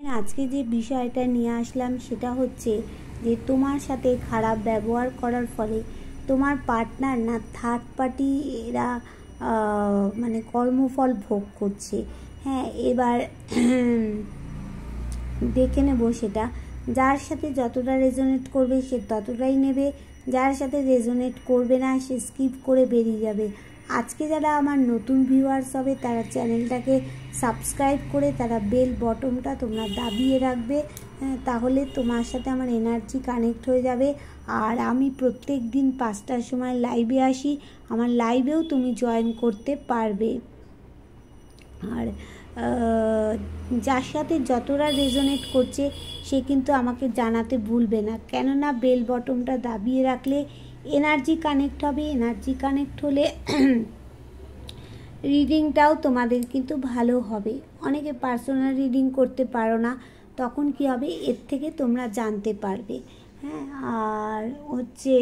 আজকে যে বিষয়টা নিয়ে আসলাম সেটা হচ্ছে যে তোমার সাথে খারাপ ব্যবহার করার ফলে তোমার পার্টনার না থার্ড পার্টি এরা মানে কর্মফল ভোগ করছে। হ্যাঁ, এবার দেখে নেব সেটা। যার সাথে যতটা রেজোনেট করবে সে ততটাই নেবে, যার সাথে রেজোনেট করবে না সে স্কিপ করে বেরিয়ে যাবে। আজকে যারা আমার নতুন ভিউয়ার্স হবে তারা চ্যানেলটাকে সাবস্ক্রাইব করে তারা বেল বটনটা তোমরা দাবিয়ে রাখবে, তাহলে তোমার সাথে আমার এনার্জি কানেক্ট হয়ে যাবে। আর আমি প্রত্যেক দিন 5টার সময় লাইভে আসি, আমার লাইভেও তুমি জয়েন করতে পারবে। আর যার সাথে যতটা রেজোনেট করছে সে কিন্তু আমাকে জানাতে ভুলবে না, কেননা বেল বটনটা দাবিয়ে রাখলে এনার্জি কানেক্ট হবে। এনার্জি কানেক্ট হলে রিডিংটাও তোমাদের কিন্তু ভালো হবে। অনেকে পার্সোনাল রিডিং করতে পারো না, তখন কি হবে এর থেকে তোমরা জানতে পারবে। হ্যাঁ, আর হচ্ছে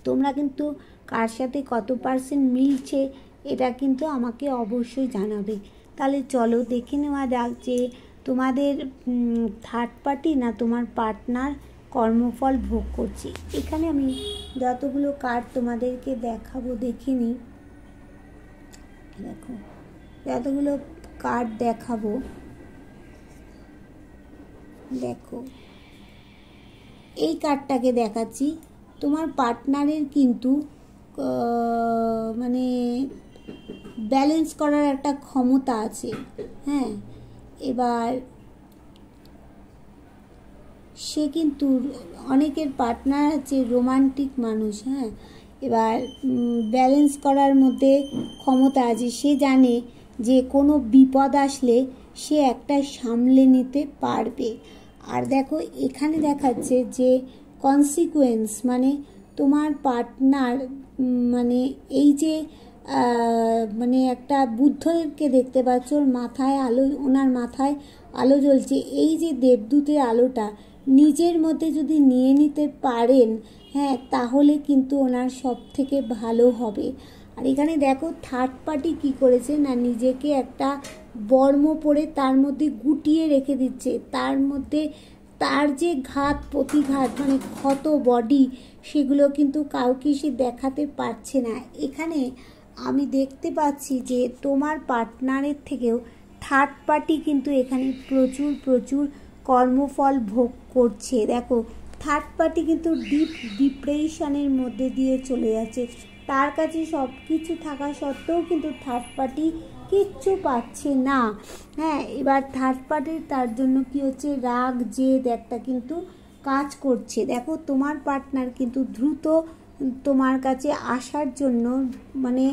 তোমরা কিন্তু কার সাথে কত পার্সেন্ট মিলছে এটা কিন্তু আমাকে অবশ্যই জানাবে। তাহলে চলো দেখে নেওয়া যাক যে তোমাদের থার্ড পার্টি না তোমার পার্টনার কর্মফল ভোগ করছে। এখানে আমি যতগুলো কার্ড তোমাদেরকে দেখাবো দেখে নিই। দেখো, যতগুলো কার্ড দেখাবো দেখো, এই কার্ডটাকে দেখাচ্ছি। তোমার পার্টনারের কিন্তু মানে ব্যালেন্স করার একটা ক্ষমতা আছে। হ্যাঁ, এবার সে কিন্তু অনেকের পার্টনার আছে রোমান্টিক মানুষ। হ্যাঁ, এবার ব্যালেন্স করার মধ্যে ক্ষমতা আছে। সে জানে যে কোনো বিপদ আসলে সে একটা সামলে নিতে পারবে। আর দেখো এখানে দেখাচ্ছে যে কনসিকুয়েন্স, মানে তোমার পার্টনার মানে এই যে মানে একটা বুদ্ধকে দেখতে পাচ্ছ, ওর মাথায় আলো, ওনার মাথায় আলো জ্বলছে। এই যে দেবদূতের আলোটা নিজের মধ্যে যদি নিয়ে নিতে পারেন, হ্যাঁ, তাহলে কিন্তু ওনার সব থেকে ভালো হবে। আর এখানে দেখো থার্ড পার্টি কি করেছে না, নিজেকে একটা বর্ম পরে তার মধ্যে গুটিয়ে রেখে দিচ্ছে। তার মধ্যে তার যে ঘাত প্রতিঘাত মানে ক্ষত বডি, সেগুলো কিন্তু কাউকে সে দেখাতে পারছে না। এখানে আমি দেখতে পাচ্ছি যে তোমার পার্টনারের থেকেও থার্ড পার্টি কিন্তু এখানে প্রচুর প্রচুর কর্মফল ভোগ করছে। দেখো থার্ড পার্টি কিন্তু ডিপ ডিপ্রেশনের মধ্যে দিয়ে চলে যাচ্ছে। তার কাছে সব কিছু থাকা সত্ত্বেও কিন্তু থার্ড পার্টি কিচ্ছু পাচ্ছে না। হ্যাঁ, এবার থার্ড পার্টির তার জন্য কি হচ্ছে, রাগ জেদ একটা কিন্তু কাজ করছে। দেখো তোমার পার্টনার কিন্তু দ্রুত তোমার কাছে আসার জন্য মানে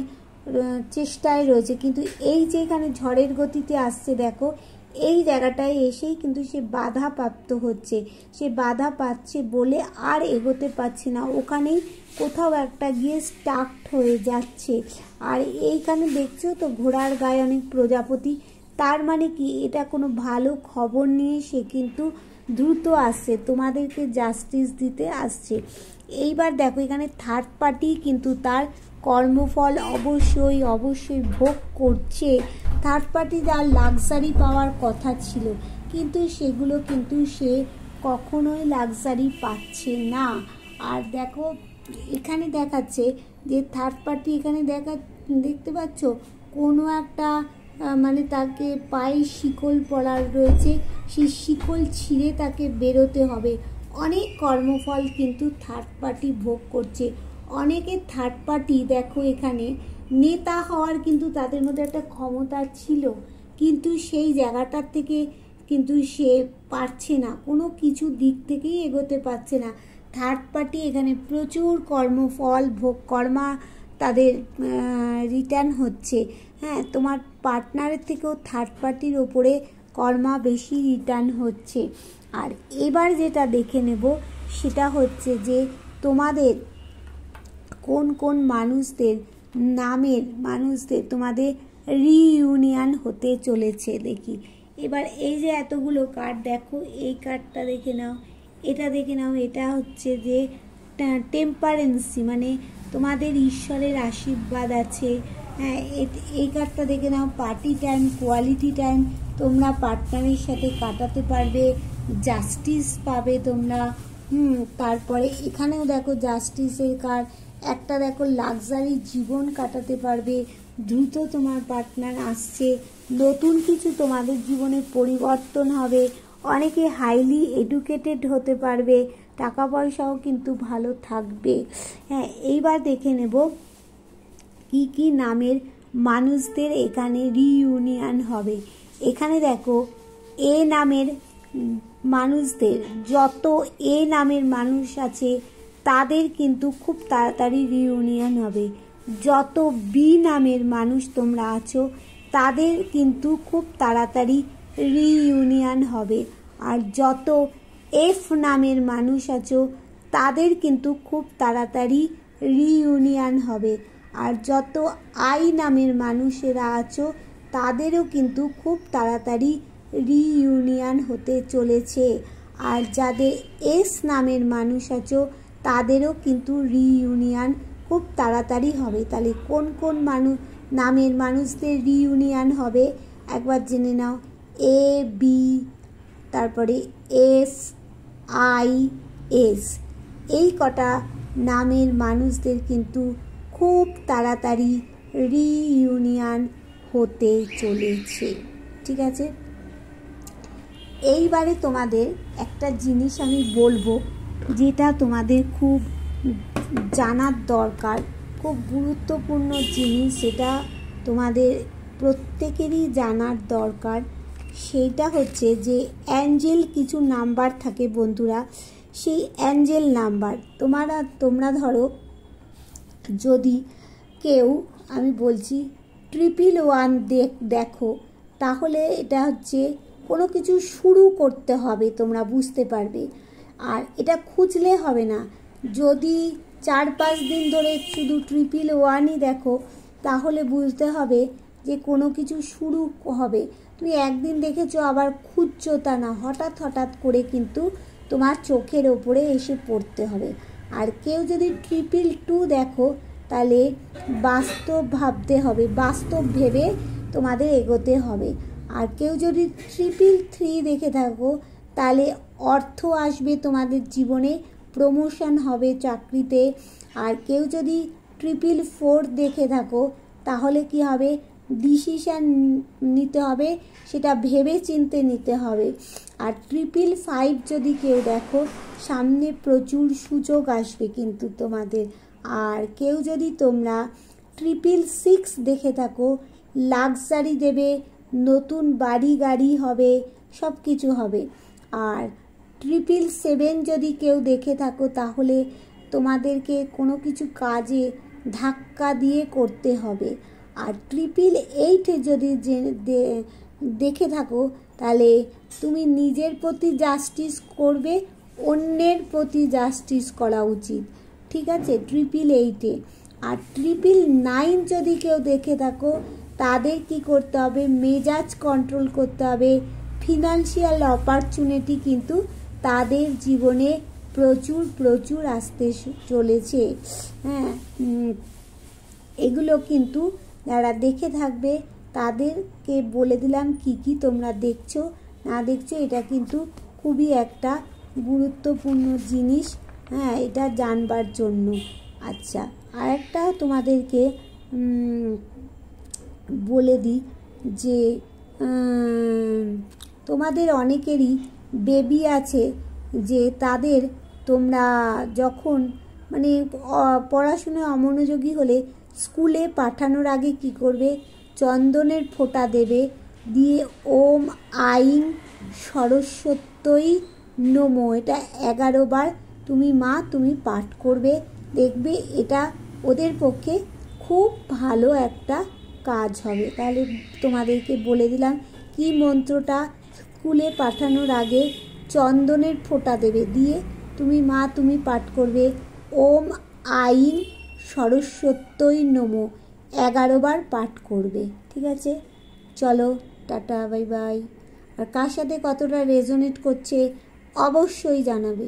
চেষ্টায় রয়েছে, কিন্তু এই যে এখানে ঝড়ের গতিতে আসছে, দেখো এই জায়গাটায় এসেই কিন্তু সে বাধাপ্রাপ্ত হচ্ছে। সে বাধা পাচ্ছে বলে আর এগোতে পারছে না, ওখানেই কোথাও একটা গিয়ে স্টাকড হয়ে যাচ্ছে। আর এইখানে দেখছো তো ঘোড়ার গায়ে অনেক প্রজাপতি, তার মানে কি এটা কোনো ভালো খবর নিয়ে সে কিন্তু দ্রুত আসছে, তোমাদেরকে জাস্টিস দিতে আসছে। এইবার দেখো এখানে থার্ড পার্টি কিন্তু তার কর্মফল অবশ্যই অবশ্যই ভোগ করছে। থার্ড পার্টি যার লাক্সারি পাওয়ার কথা ছিল, কিন্তু সেগুলো কিন্তু সে কখনোই লাক্সারি পাচ্ছে না। আর দেখো এখানে দেখাচ্ছে যে থার্ড পার্টি এখানে দেখতে পাচ্ছ কোনো একটা মানে তাকে পায়ে শিকল পরার রয়েছে, সেই শিকল ছিঁড়ে তাকে বেরোতে হবে। অনেক কর্মফল কিন্তু থার্ড পার্টি ভোগ করছে। অনেকের থার্ড পার্টি দেখো এখানে নেতা হওয়ার কিন্তু তাদের মধ্যে একটা ক্ষমতা ছিল, কিন্তু সেই জায়গাটার থেকে কিন্তু সে পারছে না, কোনো কিছু দিক থেকেই এগোতে পারছে না। থার্ড পার্টি এখানে প্রচুর কর্মফল ভোগ কর্মা তাদের রিটার্ন হচ্ছে। হ্যাঁ, তোমার পার্টনারের থেকেও থার্ড পার্টির ওপরে কর্মা বেশি রিটার্ন হচ্ছে। আর এবার যেটা দেখে নেব সেটা হচ্ছে যে তোমাদের কোন কোন মানুষদের নামের মানুষদের তোমাদের রিইউনিয়ন হতে চলেছে দেখি। এবার এই যে এতগুলো কার্ড দেখো, এই কার্ডটা দেখে নাও, এটা দেখে নাও। এটা হচ্ছে যে টেম্পারেন্সি, মানে তোমাদের ঈশ্বরের আশীর্বাদ আছে, হ্যাঁ, এই কার্ডটা দেখে নাও, পার্টি টাইম, কোয়ালিটি টাইম তোমরা পার্টনারের সাথে কাটাতে পারবে, জাস্টিস পাবে তোমরা। তারপরে এখানেও দেখো জাস্টিসের কার্ড, একটা দেখো লাক্সারি জীবন কাটাতে পারবে, দ্রুত তোমার পার্টনার আসছে, নতুন কিছু তোমাদের জীবনে পরিবর্তন হবে, অনেকে হাইলি এডুকেটেড হতে পারবে, টাকা পয়সাও কিন্তু ভালো থাকবে। হ্যাঁ, এইবার দেখে নেব কি কি নামের মানুষদের এখানে রিইউনিয়ন হবে। এখানে দেখো এ নামের মানুষদের, যত এ নামের মানুষ আছে তাদের কিন্তু খুব তাড়াতাড়ি রিইউনিয়ন হবে। যত বি নামের মানুষ তোমরা আছো তাদের কিন্তু খুব তাড়াতাড়ি রিইউনিয়ন হবে। আর যত এফ নামের মানুষ আছো তাদের কিন্তু খুব তাড়াতাড়ি রিইউনিয়ন হবে। আর যত আই নামের মানুষেরা আছো তাদেরও কিন্তু খুব তাড়াতাড়ি রিইউনিয়ন হতে চলেছে। আর যাদের এস নামের মানুষ আছো তাদেরও কিন্তু রিইউনিয়ন খুব তাড়াতাড়ি হবে। তাহলে কোন কোন নামের মানুষদের রিইউনিয়ন হবে একবার জেনে নাও। এ, বি, তারপরে এস, আই, এস, এই কটা নামের মানুষদের কিন্তু খুব তাড়াতাড়ি রিইউনিয়ন হতে চলেছে। ঠিক আছে, এইবারে তোমাদের একটা জিনিস আমি বলবো যেটা তোমাদের খুব জানার দরকার, খুব গুরুত্বপূর্ণ জিনিস, সেটা তোমাদের প্রত্যেকেরই জানার দরকার। সেইটা হচ্ছে যে অ্যাঞ্জেল কিছু নাম্বার থাকে বন্ধুরা, সেই অ্যাঞ্জেল নাম্বার তোমরা ধরো যদি কেউ, আমি বলছি 111 দেখো, তাহলে এটা হচ্ছে কোনো কিছু শুরু করতে হবে, তোমরা বুঝতে পারবে। আর এটা খুঁজলে হবে না, যদি 4-5 দিন ধরে শুধু 111ই দেখো তাহলে বুঝতে হবে যে কোনো কিছু শুরু হবে। তুমি একদিন দেখেছো আবার খুঁজছো তা না, হঠাৎ হঠাৎ করে কিন্তু তোমার চোখের ওপরে এসে পড়তে হবে। আর কেউ যদি 222 দেখো তাহলে বাস্তব ভাবতে হবে, বাস্তব ভেবে তোমাদের এগোতে হবে। আর কেউ যদি 333 দেখে থাকো তাহলে অর্থ আসবে তোমাদের জীবনে, প্রমোশন হবে চাকরিতে। আর কেউ যদি 444 দেখে থাকো তাহলে কি হবে, ডিসিশান নিতে হবে, সেটা ভেবে চিন্তে নিতে হবে। আর 555 যদি কেউ দেখো সামনে প্রচুর সুযোগ আসবে কিন্তু তোমাদের। আর কেউ যদি তোমরা 666 দেখে থাকো, লাক্সারি দেবে, নতুন বাড়ি গাড়ি হবে, সব কিছু হবে। আর 777 যদি কেউ দেখে থাকো তাহলে তোমাদেরকে কোনো কিছু কাজে ধাক্কা দিয়ে করতে হবে। আর 888 যদি দেখে থাকো তাহলে তুমি নিজের প্রতি জাস্টিস করবে, অন্যের প্রতি জাস্টিস করা উচিত। ঠিক আছে, 888। আর 999 যদি কেউ দেখে থাকো তাদের কি করতে হবে, মেজাজ কন্ট্রোল করতে হবে, ফিনান্সিয়াল অপরচুনিটি কিন্তু তাদের জীবনে প্রচুর প্রচুর আসতে চলেছে। হ্যাঁ, এগুলো কিন্তু যারা দেখে থাকবে তাদেরকে বলে দিলাম কি কি তোমরা দেখছো না দেখছো, এটা কিন্তু খুবই একটা গুরুত্বপূর্ণ জিনিস। হ্যাঁ, এটা জানবার জন্য। আচ্ছা, আর একটা তোমাদেরকে বলে দিই যে তোমাদের অনেকেরই বেবি আছে, যে তাদের তোমরা যখন মানে পড়াশোনায় অমনোযোগী হলে স্কুলে পাঠানোর আগে কি করবে, চন্দনের ফোঁটা দেবে, দিয়ে ওম আইং সরস্বত্যই নমো, এটা 11 বার তুমি পাঠ করবে। দেখবে এটা ওদের পক্ষে খুব ভালো একটা কাজ হবে। তাহলে তোমাদেরকে বলে দিলাম কি মন্ত্রটা, স্কুলে পাঠানোর আগে চন্দনের ফোঁটা দেবে, দিয়ে তুমি পাঠ করবে ওম আইং সরস্বত্যই নমো, 11 বার পাঠ করবে। ঠিক আছে, চলো টাটা, বাই বাই। আর কার সাথে কতটা রেজোনেট করছে অবশ্যই জানাবে।